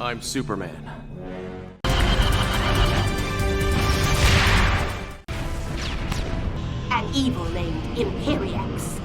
I'm Superman. An evil named Imperiex.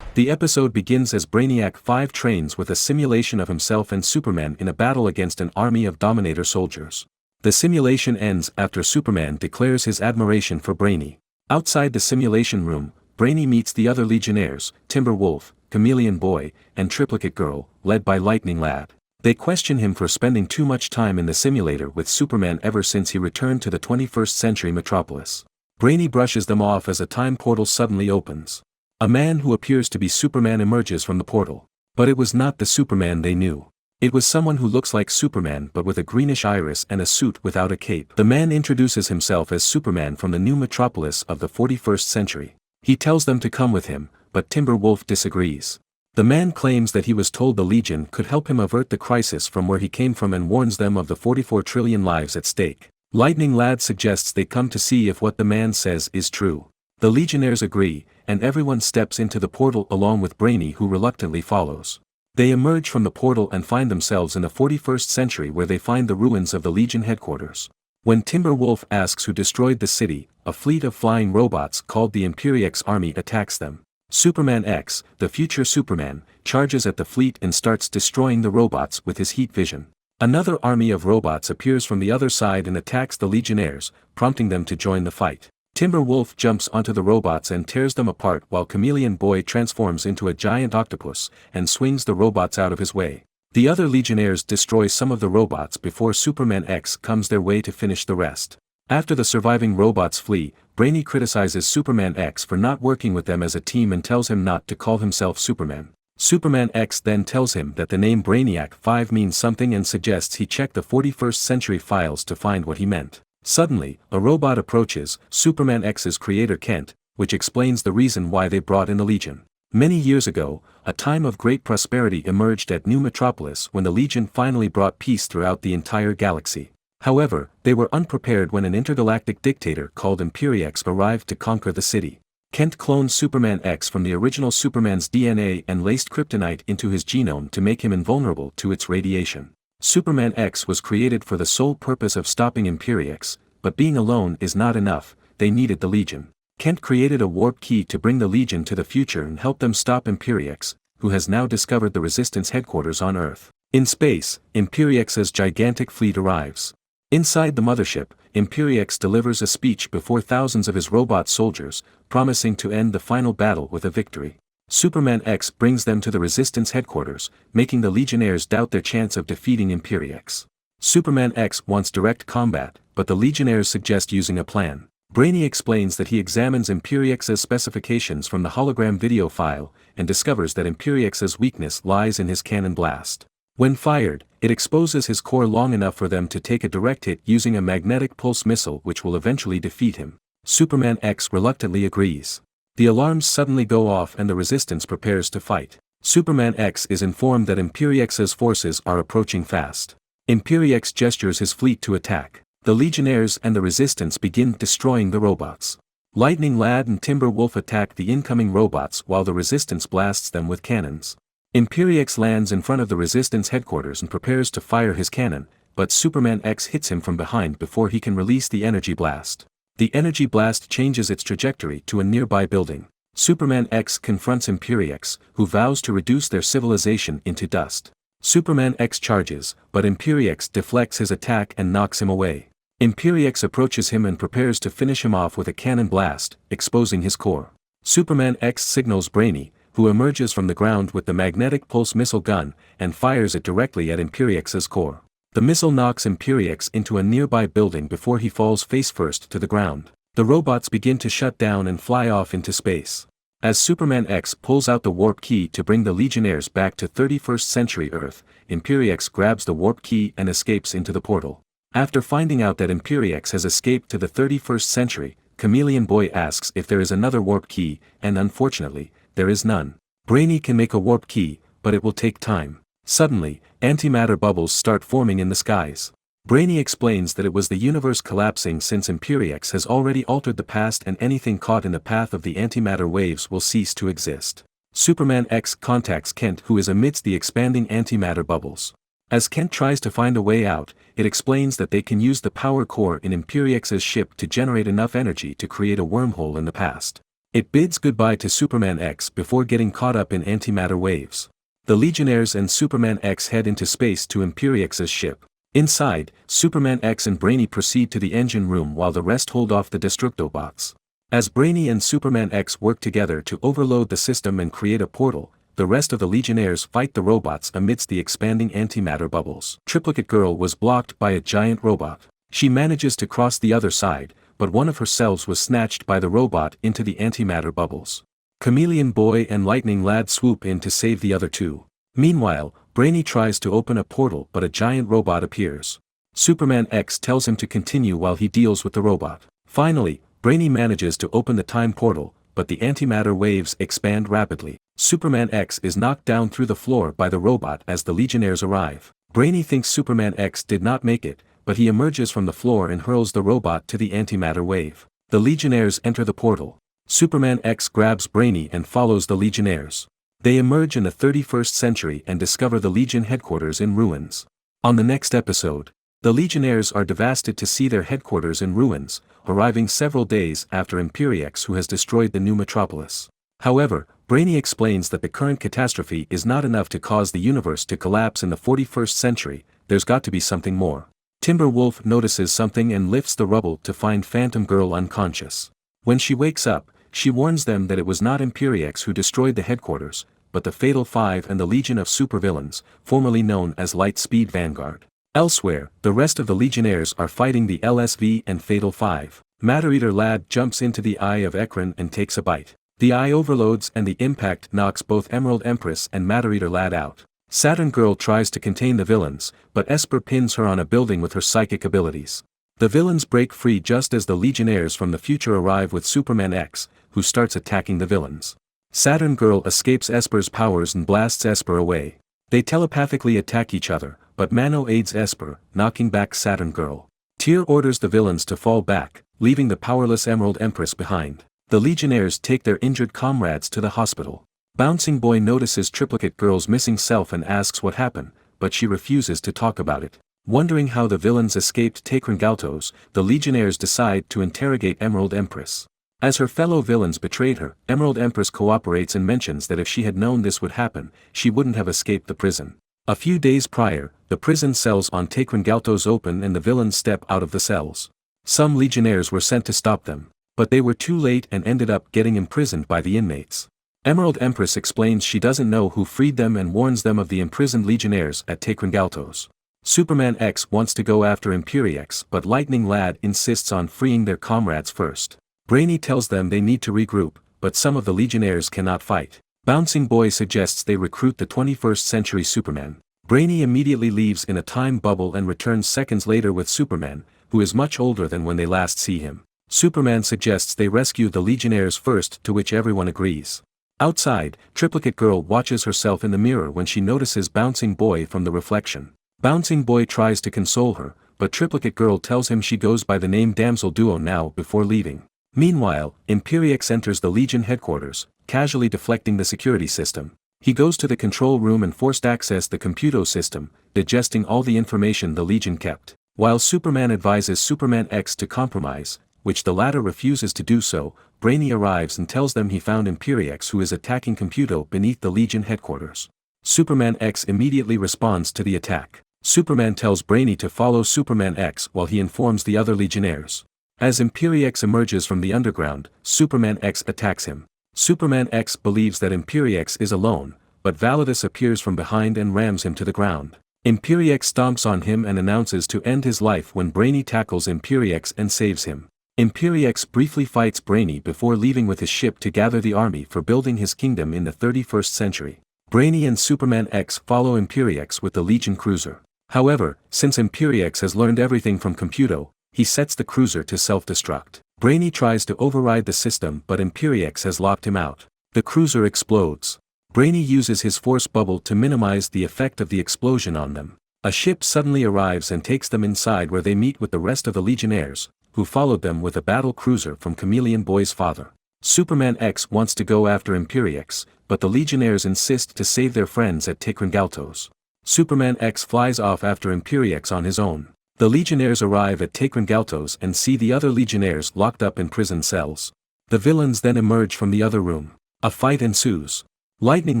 The episode begins as Brainiac 5 trains with a simulation of himself and Superman in a battle against an army of Dominator soldiers. The simulation ends after Superman declares his admiration for Brainy. Outside the simulation room, Brainy meets the other Legionnaires, Timberwolf, Chameleon Boy, and Triplicate Girl, led by Lightning Lad. They question him for spending too much time in the simulator with Superman ever since he returned to the 21st century metropolis. Brainy brushes them off as a time portal suddenly opens. A man who appears to be Superman emerges from the portal. But it was not the Superman they knew. It was someone who looks like Superman but with a greenish iris and a suit without a cape. The man introduces himself as Superman from the new metropolis of the 41st century. He tells them to come with him, but Timberwolf disagrees. The man claims that he was told the Legion could help him avert the crisis from where he came from and warns them of the 44 trillion lives at stake. Lightning Lad suggests they come to see if what the man says is true. The Legionnaires agree, and everyone steps into the portal along with Brainy, who reluctantly follows. They emerge from the portal and find themselves in the 41st century, where they find the ruins of the Legion headquarters. When Timberwolf asks who destroyed the city, a fleet of flying robots called the Imperiex army attacks them. Superman X, the future Superman, charges at the fleet and starts destroying the robots with his heat vision. Another army of robots appears from the other side and attacks the Legionnaires, prompting them to join the fight. Timberwolf jumps onto the robots and tears them apart, while Chameleon Boy transforms into a giant octopus and swings the robots out of his way. The other Legionnaires destroy some of the robots before Superman X comes their way to finish the rest. After the surviving robots flee, Brainy criticizes Superman X for not working with them as a team and tells him not to call himself Superman. Superman X then tells him that the name Brainiac 5 means something and suggests he check the 41st century files to find what he meant. Suddenly, a robot approaches, Superman X's creator Kent, which explains the reason why they brought in the Legion. Many years ago, a time of great prosperity emerged at New Metropolis when the Legion finally brought peace throughout the entire galaxy. However, they were unprepared when an intergalactic dictator called Imperiex arrived to conquer the city. Kent cloned Superman X from the original Superman's DNA and laced kryptonite into his genome to make him invulnerable to its radiation. Superman X was created for the sole purpose of stopping Imperiex, but being alone is not enough, they needed the Legion. Kent created a warp key to bring the Legion to the future and help them stop Imperiex, who has now discovered the Resistance headquarters on Earth. In space, Imperix's gigantic fleet arrives. Inside the mothership, Imperiex delivers a speech before thousands of his robot soldiers, promising to end the final battle with a victory. Superman X brings them to the Resistance headquarters, making the Legionnaires doubt their chance of defeating Imperiex. Superman X wants direct combat, but the Legionnaires suggest using a plan. Brainy explains that he examines Imperix's specifications from the hologram video file, and discovers that Imperix's weakness lies in his cannon blast. When fired, it exposes his core long enough for them to take a direct hit using a magnetic pulse missile, which will eventually defeat him. Superman X reluctantly agrees. The alarms suddenly go off and the Resistance prepares to fight. Superman X is informed that Imperix's forces are approaching fast. Imperiex gestures his fleet to attack. The Legionnaires and the Resistance begin destroying the robots. Lightning Lad and Timberwolf attack the incoming robots while the Resistance blasts them with cannons. Imperiex lands in front of the Resistance headquarters and prepares to fire his cannon, but Superman X hits him from behind before he can release the energy blast. The energy blast changes its trajectory to a nearby building. Superman X confronts Imperiex, who vows to reduce their civilization into dust. Superman X charges, but Imperiex deflects his attack and knocks him away. Imperiex approaches him and prepares to finish him off with a cannon blast, exposing his core. Superman X signals Brainy, who emerges from the ground with the magnetic pulse missile gun, and fires it directly at Imperix's core. The missile knocks Imperiex into a nearby building before he falls face first to the ground. The robots begin to shut down and fly off into space. As Superman X pulls out the warp key to bring the Legionnaires back to 31st century Earth, Imperiex grabs the warp key and escapes into the portal. After finding out that Imperiex has escaped to the 31st century, Chameleon Boy asks if there is another warp key, and unfortunately, there is none. Brainy can make a warp key, but it will take time. Suddenly, antimatter bubbles start forming in the skies. Brainy explains that it was the universe collapsing since Imperiex has already altered the past and anything caught in the path of the antimatter waves will cease to exist. Superman X contacts Kent, who is amidst the expanding antimatter bubbles. As Kent tries to find a way out, it explains that they can use the power core in Imperix's ship to generate enough energy to create a wormhole in the past. It bids goodbye to Superman X before getting caught up in antimatter waves. The Legionnaires and Superman X head into space to Imperix's ship. Inside, Superman X and Brainy proceed to the engine room while the rest hold off the Destructo box. As Brainy and Superman X work together to overload the system and create a portal, the rest of the Legionnaires fight the robots amidst the expanding antimatter bubbles. Triplicate Girl was blocked by a giant robot. She manages to cross the other side, but one of her cells was snatched by the robot into the antimatter bubbles. Chameleon Boy and Lightning Lad swoop in to save the other two. Meanwhile, Brainy tries to open a portal but a giant robot appears. Superman X tells him to continue while he deals with the robot. Finally, Brainy manages to open the time portal, but the antimatter waves expand rapidly. Superman X is knocked down through the floor by the robot as the Legionnaires arrive. Brainy thinks Superman X did not make it, but he emerges from the floor and hurls the robot to the antimatter wave. The Legionnaires enter the portal. Superman X grabs Brainy and follows the Legionnaires. They emerge in the 31st century and discover the Legion headquarters in ruins. On the next episode, the Legionnaires are devastated to see their headquarters in ruins, arriving several days after Imperiex, who has destroyed the new metropolis. However, Brainy explains that the current catastrophe is not enough to cause the universe to collapse in the 41st century, there's got to be something more. Timberwolf notices something and lifts the rubble to find Phantom Girl unconscious. When she wakes up, she warns them that it was not Imperiex who destroyed the headquarters, but the Fatal Five and the Legion of Supervillains, formerly known as Lightspeed Vanguard. Elsewhere, the rest of the Legionnaires are fighting the LSV and Fatal Five. Matter-Eater Lad jumps into the eye of Ekron and takes a bite. The eye overloads and the impact knocks both Emerald Empress and Matter-Eater Lad out. Saturn Girl tries to contain the villains, but Esper pins her on a building with her psychic abilities. The villains break free just as the Legionnaires from the future arrive with Superman X, who starts attacking the villains. Saturn Girl escapes Esper's powers and blasts Esper away. They telepathically attack each other, but Mano aids Esper, knocking back Saturn Girl. Tyr orders the villains to fall back, leaving the powerless Emerald Empress behind. The Legionnaires take their injured comrades to the hospital. Bouncing Boy notices Triplicate Girl's missing self and asks what happened, but she refuses to talk about it. Wondering how the villains escaped Takran Galtos, the Legionnaires decide to interrogate Emerald Empress. As her fellow villains betrayed her, Emerald Empress cooperates and mentions that if she had known this would happen, she wouldn't have escaped the prison. A few days prior, the prison cells on Takran Galtos open and the villains step out of the cells. Some Legionnaires were sent to stop them, but they were too late and ended up getting imprisoned by the inmates. Emerald Empress explains she doesn't know who freed them and warns them of the imprisoned Legionnaires at Takran Galtos. Superman X wants to go after Imperiex, but Lightning Lad insists on freeing their comrades first. Brainy tells them they need to regroup, but some of the Legionnaires cannot fight. Bouncing Boy suggests they recruit the 21st century Superman. Brainy immediately leaves in a time bubble and returns seconds later with Superman, who is much older than when they last see him. Superman suggests they rescue the Legionnaires first, to which everyone agrees. Outside, Triplicate Girl watches herself in the mirror when she notices Bouncing Boy from the reflection. Bouncing Boy tries to console her, but Triplicate Girl tells him she goes by the name Damsel Duo now before leaving. Meanwhile, Imperiex enters the Legion headquarters, casually deflecting the security system. He goes to the control room and forced access the computo system, digesting all the information the Legion kept. While Superman advises Superman X to compromise, which the latter refuses to do so, Brainy arrives and tells them he found Imperiex, who is attacking computo beneath the Legion headquarters. Superman X immediately responds to the attack. Superman tells Brainy to follow Superman X while he informs the other Legionnaires. As Imperiex emerges from the underground, Superman X attacks him. Superman X believes that Imperiex is alone, but Validus appears from behind and rams him to the ground. Imperiex stomps on him and announces to end his life when Brainy tackles Imperiex and saves him. Imperiex briefly fights Brainy before leaving with his ship to gather the army for building his kingdom in the 31st century. Brainy and Superman X follow Imperiex with the Legion cruiser. However, since Imperiex has learned everything from computo, he sets the cruiser to self-destruct. Brainy tries to override the system, but Imperiex has locked him out. The cruiser explodes. Brainy uses his force bubble to minimize the effect of the explosion on them. A ship suddenly arrives and takes them inside, where they meet with the rest of the Legionnaires, who followed them with a battle cruiser from Chameleon Boy's father. Superman X wants to go after Imperiex, but the Legionnaires insist to save their friends at Galtos. Superman X flies off after Imperiex on his own. The Legionnaires arrive at Galtos and see the other Legionnaires locked up in prison cells. The villains then emerge from the other room. A fight ensues. Lightning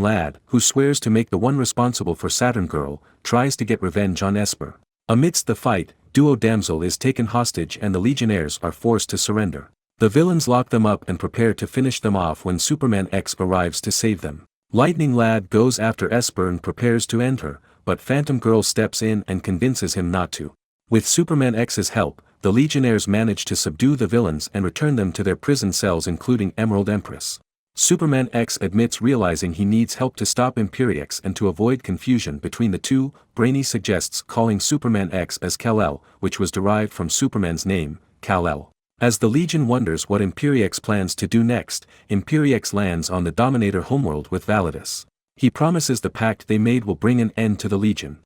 Lad, who swears to make the one responsible for Saturn Girl, tries to get revenge on Esper. Amidst the fight, Duo Damsel is taken hostage and the Legionnaires are forced to surrender. The villains lock them up and prepare to finish them off when Superman X arrives to save them. Lightning Lad goes after Esper and prepares to end her, but Phantom Girl steps in and convinces him not to. With Superman X's help, the Legionnaires manage to subdue the villains and return them to their prison cells, including Emerald Empress. Superman X admits realizing he needs help to stop Imperiex, and to avoid confusion between the two, Brainy suggests calling Superman X as Kal-El, which was derived from Superman's name, Kal-El. As the Legion wonders what Imperiex plans to do next, Imperiex lands on the Dominator homeworld with Validus. He promises the pact they made will bring an end to the Legion.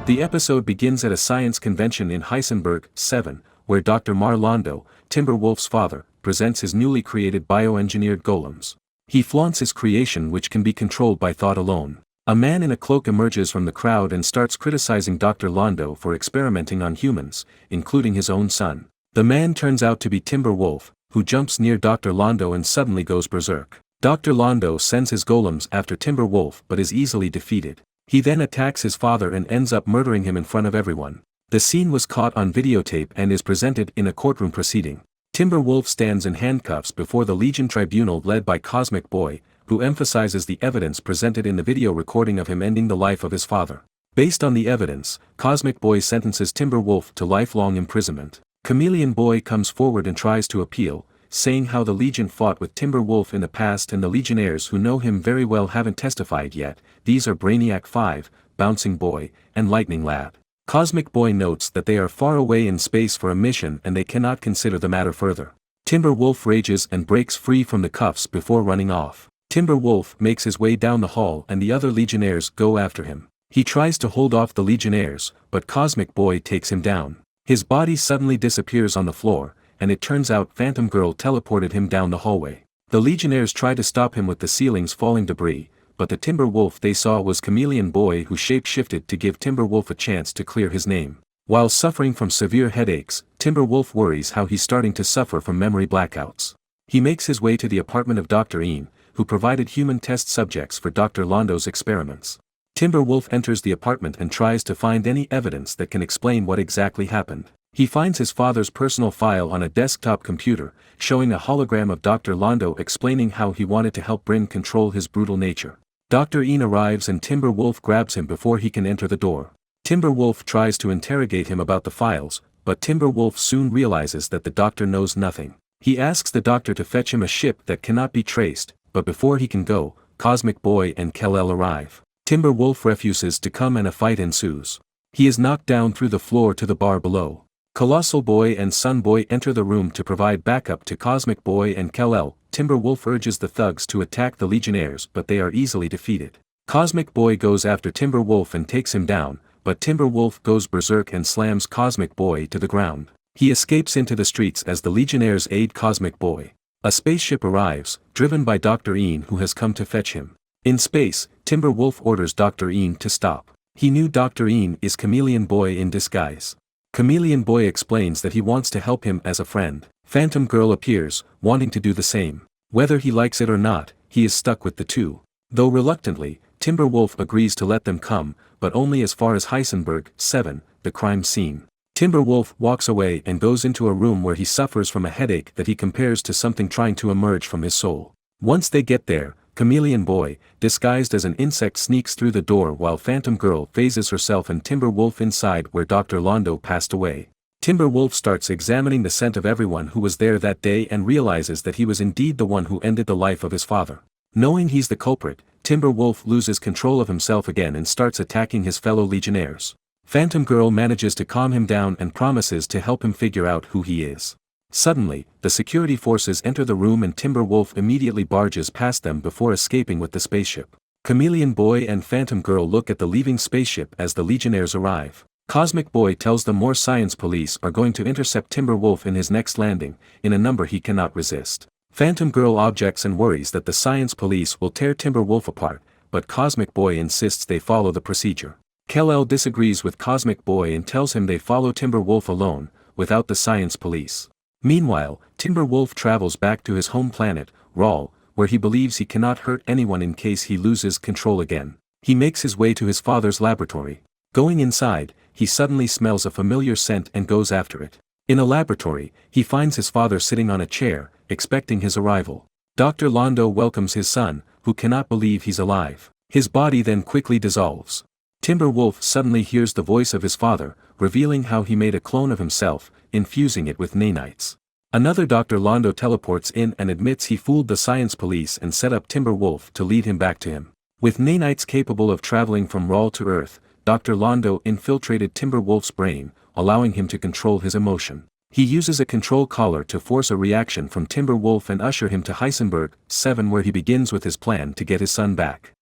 The episode begins at a science convention in Heisenberg 7, where Dr. Marlondo, Timberwolf's father, presents his newly created bioengineered golems. He flaunts his creation, which can be controlled by thought alone. A man in a cloak emerges from the crowd and starts criticizing Dr. Londo for experimenting on humans, including his own son. The man turns out to be Timberwolf, who jumps near Dr. Londo and suddenly goes berserk. Dr. Londo sends his golems after Timberwolf but is easily defeated. He then attacks his father and ends up murdering him in front of everyone. The scene was caught on videotape and is presented in a courtroom proceeding. Timberwolf stands in handcuffs before the Legion Tribunal led by Cosmic Boy, who emphasizes the evidence presented in the video recording of him ending the life of his father. Based on the evidence, Cosmic Boy sentences Timberwolf to lifelong imprisonment. Chameleon Boy comes forward and tries to appeal, saying how the Legion fought with Timberwolf in the past and the Legionnaires who know him very well haven't testified yet. These are Brainiac 5, Bouncing Boy, and Lightning Lad. Cosmic Boy notes that they are far away in space for a mission and they cannot consider the matter further. Timberwolf rages and breaks free from the cuffs before running off. Timberwolf makes his way down the hall and the other Legionnaires go after him. He tries to hold off the Legionnaires, but Cosmic Boy takes him down. His body suddenly disappears on the floor, and it turns out Phantom Girl teleported him down the hallway. The Legionnaires try to stop him with the ceiling's falling debris, but the Timberwolf they saw was Chameleon Boy, who shape-shifted to give Timberwolf a chance to clear his name. While suffering from severe headaches, Timberwolf worries how he's starting to suffer from memory blackouts. He makes his way to the apartment of Dr. Ian, who provided human test subjects for Dr. Londo's experiments. Timberwolf enters the apartment and tries to find any evidence that can explain what exactly happened. He finds his father's personal file on a desktop computer, showing a hologram of Dr. Londo explaining how he wanted to help Bryn control his brutal nature. Dr. Ian arrives and Timberwolf grabs him before he can enter the door. Timberwolf tries to interrogate him about the files, but Timberwolf soon realizes that the doctor knows nothing. He asks the doctor to fetch him a ship that cannot be traced, but before he can go, Cosmic Boy and Kal-El arrive. Timberwolf refuses to come and a fight ensues. He is knocked down through the floor to the bar below. Colossal Boy and Sun Boy enter the room to provide backup to Cosmic Boy and Kal-El. Timberwolf urges the thugs to attack the Legionnaires, but they are easily defeated. Cosmic Boy goes after Timberwolf and takes him down, but Timberwolf goes berserk and slams Cosmic Boy to the ground. He escapes into the streets as the Legionnaires aid Cosmic Boy. A spaceship arrives, driven by Dr. Ian, who has come to fetch him. In space, Timberwolf orders Dr. Ian to stop. He knew Dr. Ian is Chameleon Boy in disguise. Chameleon Boy explains that he wants to help him as a friend. Phantom Girl appears, wanting to do the same. Whether he likes it or not, he is stuck with the two. Though reluctantly, Timberwolf agrees to let them come, but only as far as Heisenberg 7, the crime scene. Timberwolf walks away and goes into a room where he suffers from a headache that he compares to something trying to emerge from his soul. Once they get there, Chameleon Boy, disguised as an insect, sneaks through the door while Phantom Girl phases herself and Timberwolf inside where Dr. Londo passed away. Timberwolf starts examining the scent of everyone who was there that day and realizes that he was indeed the one who ended the life of his father. Knowing he's the culprit, Timberwolf loses control of himself again and starts attacking his fellow Legionnaires. Phantom Girl manages to calm him down and promises to help him figure out who he is. Suddenly, the security forces enter the room and Timberwolf immediately barges past them before escaping with the spaceship. Chameleon Boy and Phantom Girl look at the leaving spaceship as the Legionnaires arrive. Cosmic Boy tells them more science police are going to intercept Timberwolf in his next landing, in a number he cannot resist. Phantom Girl objects and worries that the science police will tear Timberwolf apart, but Cosmic Boy insists they follow the procedure. Kal-El disagrees with Cosmic Boy and tells him they follow Timberwolf alone, without the science police. Meanwhile, Timberwolf travels back to his home planet, Rawl, where he believes he cannot hurt anyone in case he loses control again. He makes his way to his father's laboratory. Going inside, he suddenly smells a familiar scent and goes after it. In a laboratory, he finds his father sitting on a chair, expecting his arrival. Dr. Londo welcomes his son, who cannot believe he's alive. His body then quickly dissolves. Timberwolf suddenly hears the voice of his father, revealing how he made a clone of himself, infusing it with nanites. Another Dr. Londo teleports in and admits he fooled the science police and set up Timberwolf to lead him back to him. With nanites capable of traveling from Rawl to Earth, Dr. Londo infiltrated Timberwolf's brain, allowing him to control his emotion. He uses a control collar to force a reaction from Timberwolf and usher him to Heisenberg 7, where he begins with his plan to get his son back.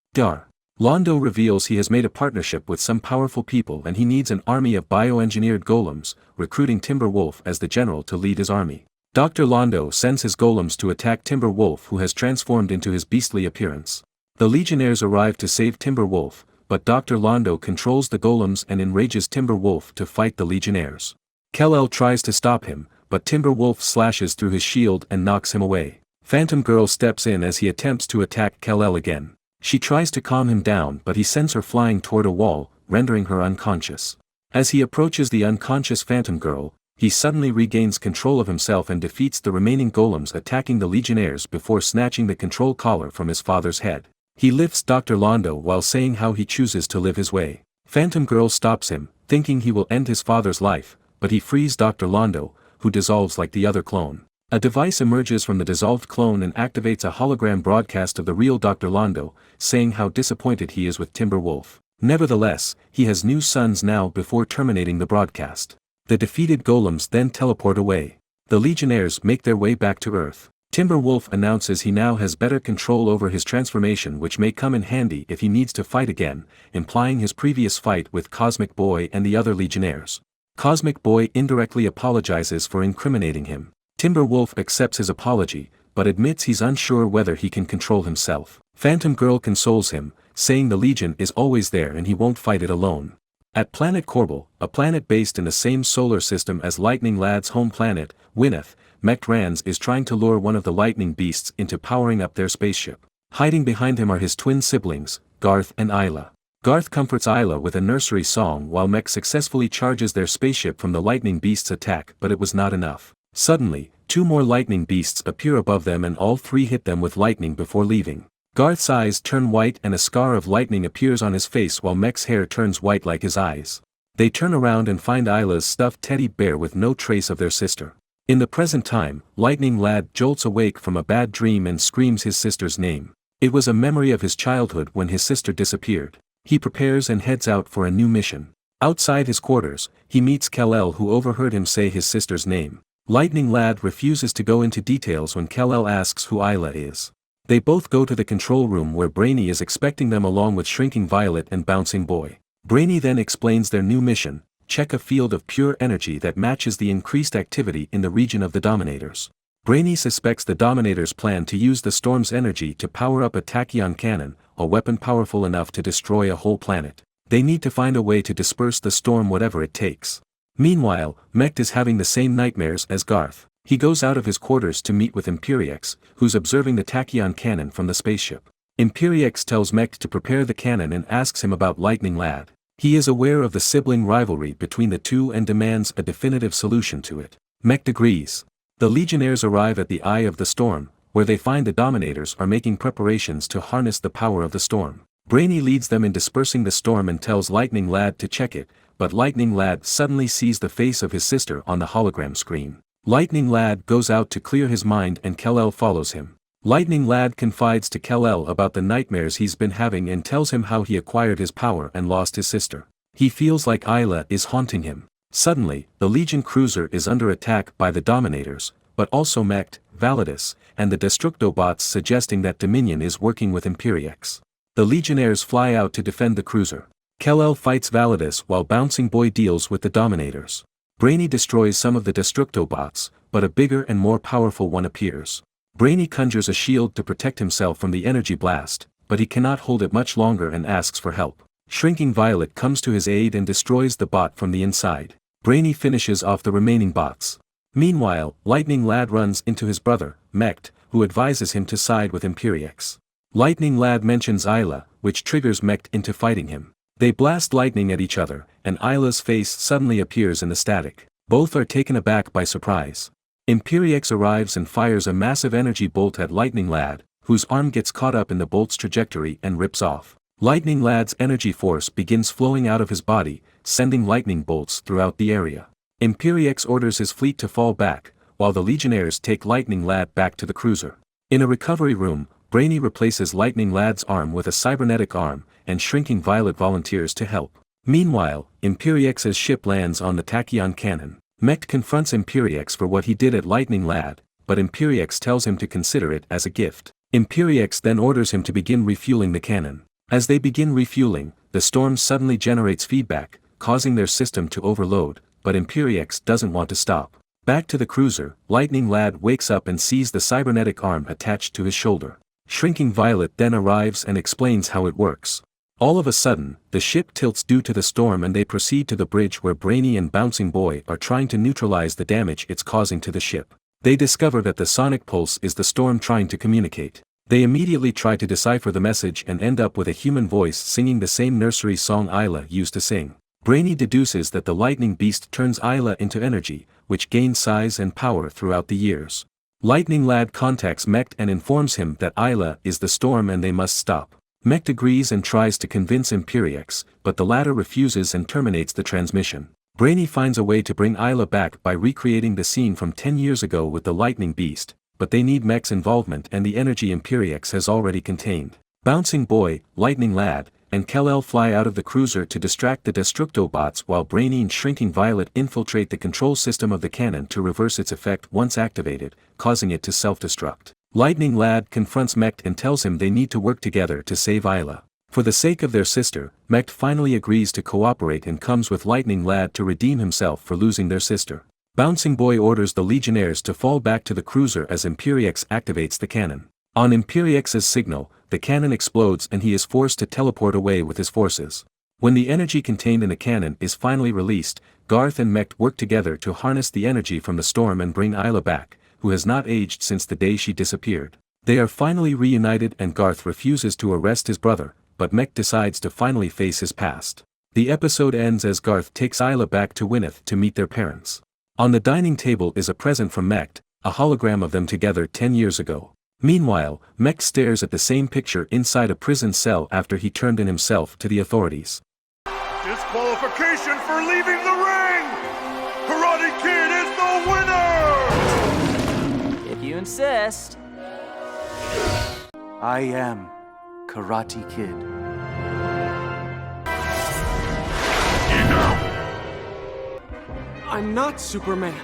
Londo reveals he has made a partnership with some powerful people and he needs an army of bioengineered golems, recruiting Timberwolf as the general to lead his army. Dr. Londo sends his golems to attack Timberwolf, who has transformed into his beastly appearance. The Legionnaires arrive to save Timberwolf, but Dr. Londo controls the golems and enrages Timberwolf to fight the Legionnaires. Kal-El tries to stop him, but Timberwolf slashes through his shield and knocks him away. Phantom Girl steps in as he attempts to attack Kal-El again. She tries to calm him down, but he sends her flying toward a wall, rendering her unconscious. As he approaches the unconscious Phantom Girl, he suddenly regains control of himself and defeats the remaining golems attacking the Legionnaires before snatching the control collar from his father's head. He lifts Dr. Londo while saying how he chooses to live his way. Phantom Girl stops him, thinking he will end his father's life, but he frees Dr. Londo, who dissolves like the other clone. A device emerges from the dissolved clone and activates a hologram broadcast of the real Dr. Londo, saying how disappointed he is with Timberwolf. Nevertheless, he has new sons now before terminating the broadcast. The defeated golems then teleport away. The Legionnaires make their way back to Earth. Timberwolf announces he now has better control over his transformation, which may come in handy if he needs to fight again, implying his previous fight with Cosmic Boy and the other Legionnaires. Cosmic Boy indirectly apologizes for incriminating him. Timberwolf accepts his apology, but admits he's unsure whether he can control himself. Phantom Girl consoles him, saying the Legion is always there and he won't fight it alone. At Planet Corbel, a planet based in the same solar system as Lightning Lad's home planet, Wynneth, Mech Rans is trying to lure one of the lightning beasts into powering up their spaceship. Hiding behind him are his twin siblings, Garth and Isla. Garth comforts Isla with a nursery song while Mech successfully charges their spaceship from the lightning beast's attack, but it was not enough. Suddenly, two more lightning beasts appear above them and all three hit them with lightning before leaving. Garth's eyes turn white and a scar of lightning appears on his face while Mech's hair turns white like his eyes. They turn around and find Isla's stuffed teddy bear with no trace of their sister. In the present time, Lightning Lad jolts awake from a bad dream and screams his sister's name. It was a memory of his childhood when his sister disappeared. He prepares and heads out for a new mission. Outside his quarters, he meets Kal-El, who overheard him say his sister's name. Lightning Lad refuses to go into details when Kal-El asks who Isla is. They both go to the control room where Brainy is expecting them along with Shrinking Violet and Bouncing Boy. Brainy then explains their new mission: check a field of pure energy that matches the increased activity in the region of the Dominators. Brainy suspects the Dominators plan to use the storm's energy to power up a tachyon cannon, a weapon powerful enough to destroy a whole planet. They need to find a way to disperse the storm whatever it takes. Meanwhile, Mech is having the same nightmares as Garth. He goes out of his quarters to meet with Imperiex, who's observing the tachyon cannon from the spaceship. Imperiex tells Mech to prepare the cannon and asks him about Lightning Lad. He is aware of the sibling rivalry between the two and demands a definitive solution to it. Mech agrees. The Legionnaires arrive at the Eye of the Storm, where they find the Dominators are making preparations to harness the power of the storm. Brainy leads them in dispersing the storm and tells Lightning Lad to check it, but Lightning Lad suddenly sees the face of his sister on the hologram screen. Lightning Lad goes out to clear his mind and Kal-El follows him. Lightning Lad confides to Kal-El about the nightmares he's been having and tells him how he acquired his power and lost his sister. He feels like Isla is haunting him. Suddenly, the Legion cruiser is under attack by the Dominators, but also Mech, Validus, and the Destructobots, suggesting that Dominion is working with Imperiex. The Legionnaires fly out to defend the cruiser. Kal-El fights Validus while Bouncing Boy deals with the Dominators. Brainy destroys some of the Destructobots, but a bigger and more powerful one appears. Brainy conjures a shield to protect himself from the energy blast, but he cannot hold it much longer and asks for help. Shrinking Violet comes to his aid and destroys the bot from the inside. Brainy finishes off the remaining bots. Meanwhile, Lightning Lad runs into his brother, Mech, who advises him to side with Imperiex. Lightning Lad mentions Isla, which triggers Mech into fighting him. They blast lightning at each other, and Isla's face suddenly appears in the static. Both are taken aback by surprise. Imperiex arrives and fires a massive energy bolt at Lightning Lad, whose arm gets caught up in the bolt's trajectory and rips off. Lightning Lad's energy force begins flowing out of his body, sending lightning bolts throughout the area. Imperiex orders his fleet to fall back, while the Legionnaires take Lightning Lad back to the cruiser. In a recovery room, Brainy replaces Lightning Lad's arm with a cybernetic arm, and Shrinking Violet volunteers to help. Meanwhile, Imperiex's ship lands on the tachyon cannon. Mech confronts Imperiex for what he did at Lightning Lad, but Imperiex tells him to consider it as a gift. Imperiex then orders him to begin refueling the cannon. As they begin refueling, the storm suddenly generates feedback, causing their system to overload, but Imperiex doesn't want to stop. Back to the cruiser, Lightning Lad wakes up and sees the cybernetic arm attached to his shoulder. Shrinking Violet then arrives and explains how it works. All of a sudden, the ship tilts due to the storm and they proceed to the bridge where Brainy and Bouncing Boy are trying to neutralize the damage it's causing to the ship. They discover that the sonic pulse is the storm trying to communicate. They immediately try to decipher the message and end up with a human voice singing the same nursery song Isla used to sing. Brainy deduces that the lightning beast turns Isla into energy, which gains size and power throughout the years. Lightning Lad contacts Mech and informs him that Isla is the storm and they must stop. Mech agrees and tries to convince Imperiex, but the latter refuses and terminates the transmission. Brainy finds a way to bring Isla back by recreating the scene from 10 years ago with the lightning beast, but they need Mech's involvement and the energy Imperiex has already contained. Bouncing Boy, Lightning Lad, and Kal-El fly out of the cruiser to distract the Destructobots while Brainy and Shrinking Violet infiltrate the control system of the cannon to reverse its effect once activated, causing it to self-destruct. Lightning Lad confronts Mech and tells him they need to work together to save Isla. For the sake of their sister, Mech finally agrees to cooperate and comes with Lightning Lad to redeem himself for losing their sister. Bouncing Boy orders the Legionnaires to fall back to the cruiser as Imperiex activates the cannon. On Imperiex's signal, the cannon explodes and he is forced to teleport away with his forces. When the energy contained in the cannon is finally released, Garth and Mech work together to harness the energy from the storm and bring Isla back, who has not aged since the day she disappeared. They are finally reunited and Garth refuses to arrest his brother, but Mech decides to finally face his past. The episode ends as Garth takes Isla back to Wynneth to meet their parents. On the dining table is a present from Mech, a hologram of them together 10 years ago. Meanwhile, Mech stares at the same picture inside a prison cell after he turned in himself to the authorities. Disqualification for leaving the ring! Karate Kid is the winner! If you insist. I am Karate Kid. I'm not Superman.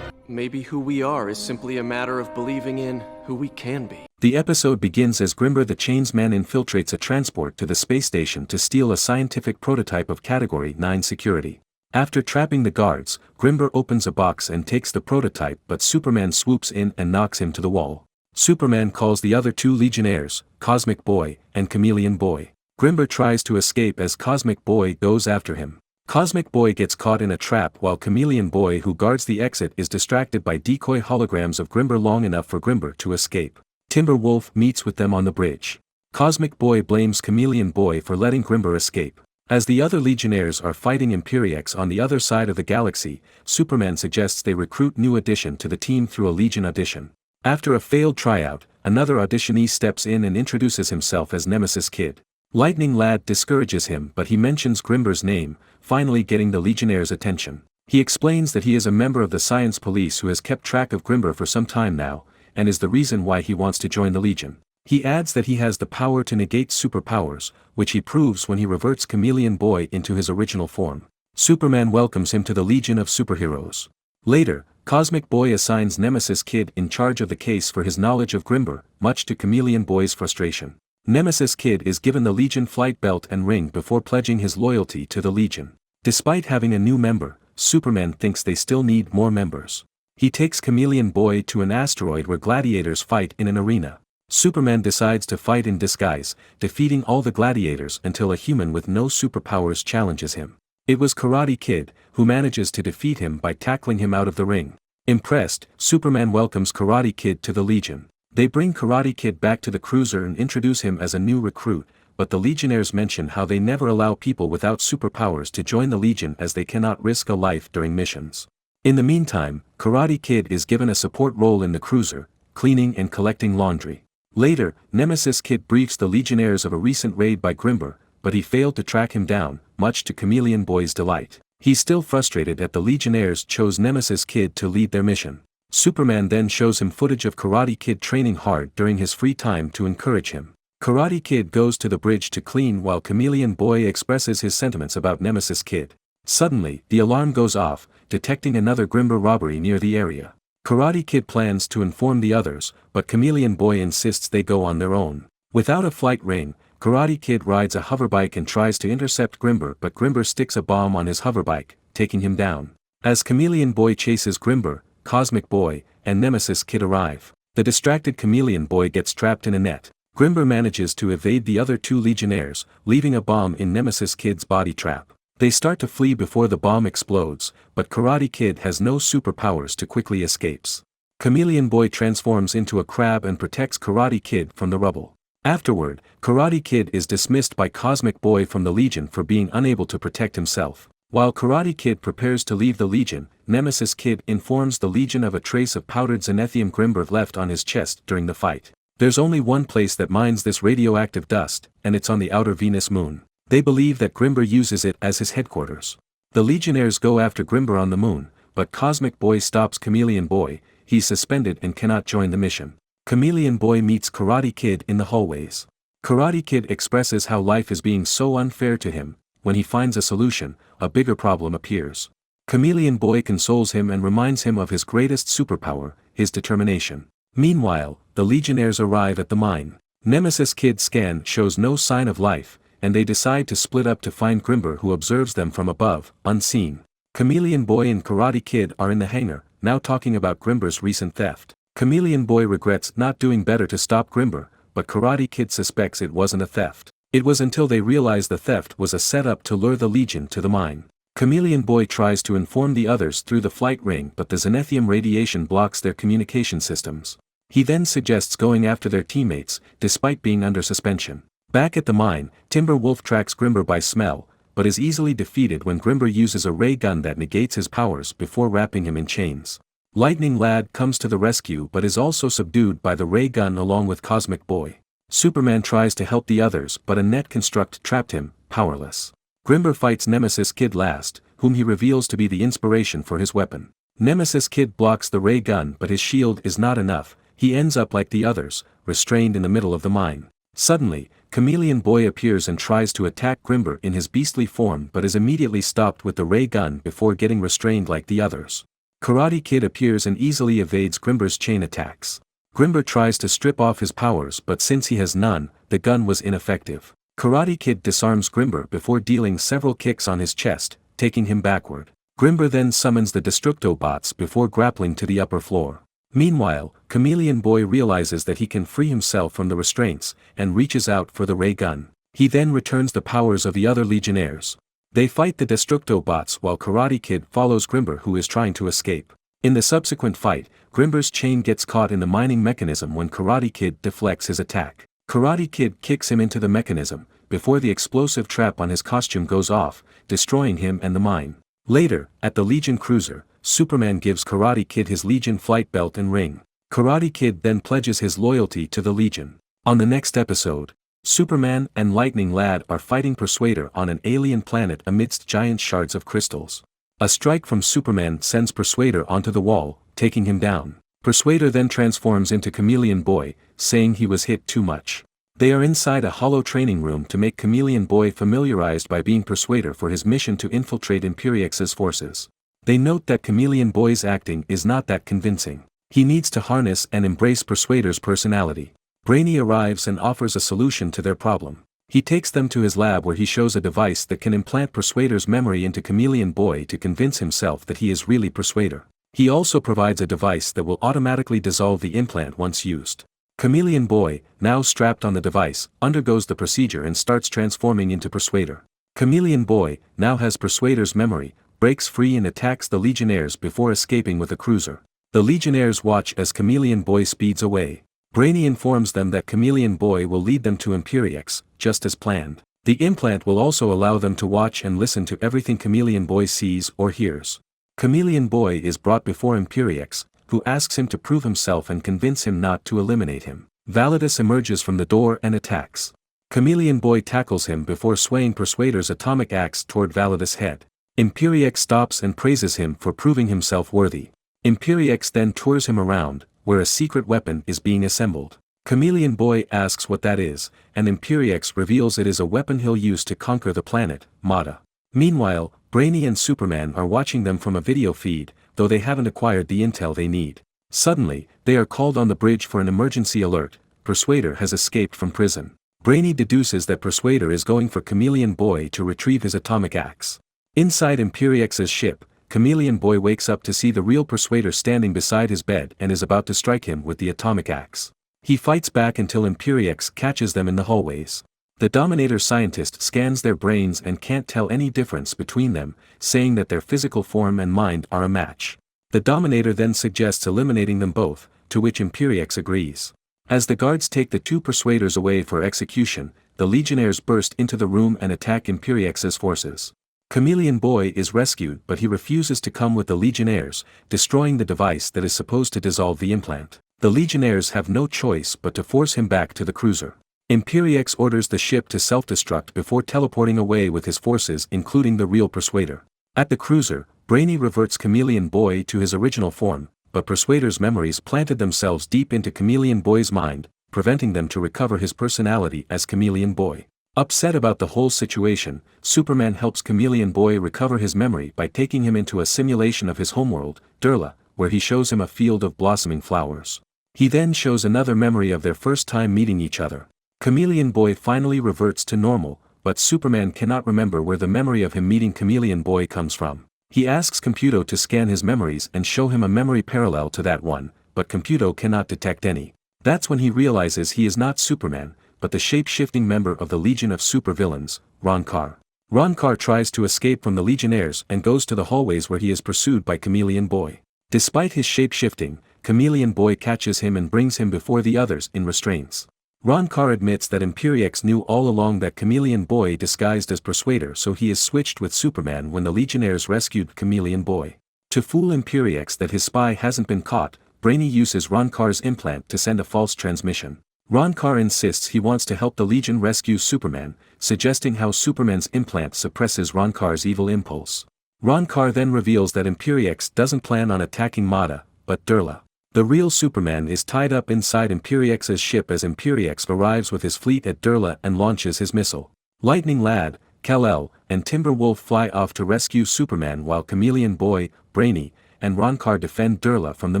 Maybe who we are is simply a matter of believing in who we can be. The episode begins as Grimber the Chainsman infiltrates a transport to the space station to steal a scientific prototype of Category 9 security. After trapping the guards, Grimber opens a box and takes the prototype, but Superman swoops in and knocks him to the wall. Superman calls the other two Legionnaires, Cosmic Boy and Chameleon Boy. Grimber tries to escape as Cosmic Boy goes after him. Cosmic Boy gets caught in a trap while Chameleon Boy, who guards the exit, is distracted by decoy holograms of Grimber long enough for Grimber to escape. Timberwolf meets with them on the bridge. Cosmic Boy blames Chameleon Boy for letting Grimber escape. As the other Legionnaires are fighting Imperiex on the other side of the galaxy, Superman suggests they recruit new addition to the team through a Legion audition. After a failed tryout, another auditionee steps in and introduces himself as Nemesis Kid. Lightning Lad discourages him, but he mentions Grimber's name, finally getting the Legionnaires' attention. He explains that he is a member of the science police who has kept track of Grimber for some time now, and is the reason why he wants to join the Legion. He adds that he has the power to negate superpowers, which he proves when he reverts Chameleon Boy into his original form. Superman welcomes him to the Legion of Superheroes. Later, Cosmic Boy assigns Nemesis Kid in charge of the case for his knowledge of Grimber, much to Chameleon Boy's frustration. Nemesis Kid is given the Legion flight belt and ring before pledging his loyalty to the Legion. Despite having a new member, Superman thinks they still need more members. He takes Chameleon Boy to an asteroid where gladiators fight in an arena. Superman decides to fight in disguise, defeating all the gladiators until a human with no superpowers challenges him. It was Karate Kid, who manages to defeat him by tackling him out of the ring. Impressed, Superman welcomes Karate Kid to the Legion. They bring Karate Kid back to the cruiser and introduce him as a new recruit, but the Legionnaires mention how they never allow people without superpowers to join the Legion as they cannot risk a life during missions. In the meantime, Karate Kid is given a support role in the cruiser, cleaning and collecting laundry. Later, Nemesis Kid briefs the Legionnaires of a recent raid by Grimber, but he failed to track him down, much to Chameleon Boy's delight. He's still frustrated that the Legionnaires chose Nemesis Kid to lead their mission. Superman then shows him footage of Karate Kid training hard during his free time to encourage him. Karate Kid goes to the bridge to clean while Chameleon Boy expresses his sentiments about Nemesis Kid. Suddenly, the alarm goes off, detecting another Grimber robbery near the area. Karate Kid plans to inform the others, but Chameleon Boy insists they go on their own. Without a flight ring, Karate Kid rides a hoverbike and tries to intercept Grimber, but Grimber sticks a bomb on his hoverbike, taking him down. As Chameleon Boy chases Grimber, Cosmic Boy, and Nemesis Kid arrive. The distracted Chameleon Boy gets trapped in a net. Grimber manages to evade the other two Legionnaires, leaving a bomb in Nemesis Kid's body trap. They start to flee before the bomb explodes, but Karate Kid has no superpowers to quickly escapes. Chameleon Boy transforms into a crab and protects Karate Kid from the rubble. Afterward, Karate Kid is dismissed by Cosmic Boy from the Legion for being unable to protect himself. While Karate Kid prepares to leave the Legion, Nemesis Kid informs the Legion of a trace of powdered xenethium Grimber left on his chest during the fight. There's only one place that mines this radioactive dust, and it's on the outer Venus moon. They believe that Grimber uses it as his headquarters. The Legionnaires go after Grimber on the moon, but Cosmic Boy stops Chameleon Boy. He's suspended and cannot join the mission. Chameleon Boy meets Karate Kid in the hallways. Karate Kid expresses how life is being so unfair to him. When he finds a solution, a bigger problem appears. Chameleon Boy consoles him and reminds him of his greatest superpower, his determination. Meanwhile, the Legionnaires arrive at the mine. Nemesis Kid's scan shows no sign of life, and they decide to split up to find Grimber, who observes them from above, unseen. Chameleon Boy and Karate Kid are in the hangar, now talking about Grimber's recent theft. Chameleon Boy regrets not doing better to stop Grimber, but Karate Kid suspects it wasn't a theft. It was until they realize the theft was a setup to lure the Legion to the mine. Chameleon Boy tries to inform the others through the flight ring, but the xenethium radiation blocks their communication systems. He then suggests going after their teammates, despite being under suspension. Back at the mine, Timber Wolf tracks Grimber by smell, but is easily defeated when Grimber uses a ray gun that negates his powers before wrapping him in chains. Lightning Lad comes to the rescue but is also subdued by the ray gun along with Cosmic Boy. Superman tries to help the others but a net construct trapped him, powerless. Grimber fights Nemesis Kid last, whom he reveals to be the inspiration for his weapon. Nemesis Kid blocks the ray gun but his shield is not enough. He ends up like the others, restrained in the middle of the mine. Suddenly, Chameleon Boy appears and tries to attack Grimber in his beastly form but is immediately stopped with the ray gun before getting restrained like the others. Karate Kid appears and easily evades Grimber's chain attacks. Grimber tries to strip off his powers but since he has none, the gun was ineffective. Karate Kid disarms Grimber before dealing several kicks on his chest, taking him backward. Grimber then summons the Destructobots before grappling to the upper floor. Meanwhile, Chameleon Boy realizes that he can free himself from the restraints, and reaches out for the ray gun. He then returns the powers of the other Legionnaires. They fight the Destructobots while Karate Kid follows Grimber, who is trying to escape. In the subsequent fight, Grimber's chain gets caught in the mining mechanism when Karate Kid deflects his attack. Karate Kid kicks him into the mechanism, before the explosive trap on his costume goes off, destroying him and the mine. Later, at the Legion cruiser, Superman gives Karate Kid his Legion flight belt and ring. Karate Kid then pledges his loyalty to the Legion. On the next episode, Superman and Lightning Lad are fighting Persuader on an alien planet amidst giant shards of crystals. A strike from Superman sends Persuader onto the wall, taking him down. Persuader then transforms into Chameleon Boy, saying he was hit too much. They are inside a hollow training room to make Chameleon Boy familiarized by being Persuader for his mission to infiltrate Imperix's forces. They note that Chameleon Boy's acting is not that convincing. He needs to harness and embrace Persuader's personality. Brainy arrives and offers a solution to their problem. He takes them to his lab where he shows a device that can implant Persuader's memory into Chameleon Boy to convince himself that he is really Persuader. He also provides a device that will automatically dissolve the implant once used. Chameleon Boy, now strapped on the device, undergoes the procedure and starts transforming into Persuader. Chameleon Boy, now has Persuader's memory, breaks free and attacks the Legionnaires before escaping with a cruiser. The Legionnaires watch as Chameleon Boy speeds away. Brainy informs them that Chameleon Boy will lead them to Imperiex, just as planned. The implant will also allow them to watch and listen to everything Chameleon Boy sees or hears. Chameleon Boy is brought before Imperiex, who asks him to prove himself and convince him not to eliminate him. Validus emerges from the door and attacks. Chameleon Boy tackles him before swaying Persuader's atomic axe toward Validus' head. Imperiex stops and praises him for proving himself worthy. Imperiex then tours him around, where a secret weapon is being assembled. Chameleon Boy asks what that is, and Imperiex reveals it is a weapon he'll use to conquer the planet, Mata. Meanwhile, Brainy and Superman are watching them from a video feed, though they haven't acquired the intel they need. Suddenly, they are called on the bridge for an emergency alert. Persuader has escaped from prison. Brainy deduces that Persuader is going for Chameleon Boy to retrieve his atomic axe. Inside Imperiex's ship, Chameleon Boy wakes up to see the real Persuader standing beside his bed and is about to strike him with the atomic axe. He fights back until Imperiex catches them in the hallways. The Dominator scientist scans their brains and can't tell any difference between them, saying that their physical form and mind are a match. The Dominator then suggests eliminating them both, to which Imperiex agrees. As the guards take the two Persuaders away for execution, the Legionnaires burst into the room and attack Imperiex's forces. Chameleon Boy is rescued but he refuses to come with the Legionnaires, destroying the device that is supposed to dissolve the implant. The Legionnaires have no choice but to force him back to the cruiser. Imperiex orders the ship to self-destruct before teleporting away with his forces including the real Persuader. At the cruiser, Brainy reverts Chameleon Boy to his original form, but Persuader's memories planted themselves deep into Chameleon Boy's mind, preventing them to recover his personality as Chameleon Boy. Upset about the whole situation, Superman helps Chameleon Boy recover his memory by taking him into a simulation of his homeworld, Durla, where he shows him a field of blossoming flowers. He then shows another memory of their first time meeting each other. Chameleon Boy finally reverts to normal, but Superman cannot remember where the memory of him meeting Chameleon Boy comes from. He asks Computo to scan his memories and show him a memory parallel to that one, but Computo cannot detect any. That's when he realizes he is not Superman, but the shape-shifting member of the Legion of Supervillains, Ronkar. Ronkar tries to escape from the Legionnaires and goes to the hallways where he is pursued by Chameleon Boy. Despite his shape-shifting, Chameleon Boy catches him and brings him before the others in restraints. Ronkar admits that Imperiex knew all along that Chameleon Boy disguised as Persuader, so he is switched with Superman when the Legionnaires rescued Chameleon Boy. To fool Imperiex that his spy hasn't been caught, Brainy uses Ronkar's implant to send a false transmission. Ronkar insists he wants to help the Legion rescue Superman, suggesting how Superman's implant suppresses Ronkar's evil impulse. Ronkar then reveals that Imperiex doesn't plan on attacking Mata, but Durla. The real Superman is tied up inside Imperiex's ship as Imperiex arrives with his fleet at Durla and launches his missile. Lightning Lad, Kal-El, and Timberwolf fly off to rescue Superman while Chameleon Boy, Brainy, and Ronkar defend Durla from the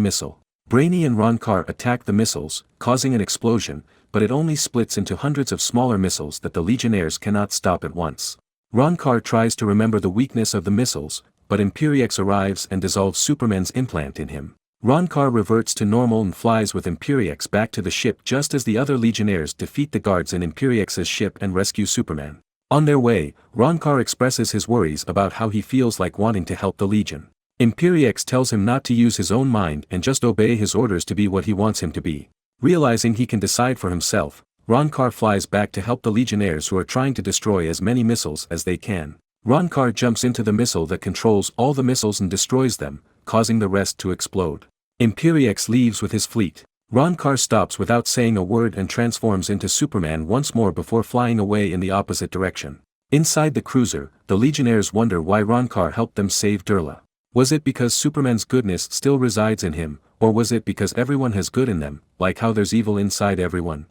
missile. Brainy and Ronkar attack the missiles, causing an explosion, but it only splits into hundreds of smaller missiles that the Legionnaires cannot stop at once. Ronkar tries to remember the weakness of the missiles, but Imperiex arrives and dissolves Superman's implant in him. Ronkar reverts to normal and flies with Imperiex back to the ship just as the other Legionnaires defeat the guards in Imperiex's ship and rescue Superman. On their way, Ronkar expresses his worries about how he feels like wanting to help the Legion. Imperiex tells him not to use his own mind and just obey his orders to be what he wants him to be. Realizing he can decide for himself, Ronkar flies back to help the Legionnaires who are trying to destroy as many missiles as they can. Ronkar jumps into the missile that controls all the missiles and destroys them, causing the rest to explode. Imperiex leaves with his fleet. Ronkar stops without saying a word and transforms into Superman once more before flying away in the opposite direction. Inside the cruiser, the Legionnaires wonder why Ronkar helped them save Durla. Was it because Superman's goodness still resides in him, or was it because everyone has good in them, like how there's evil inside everyone?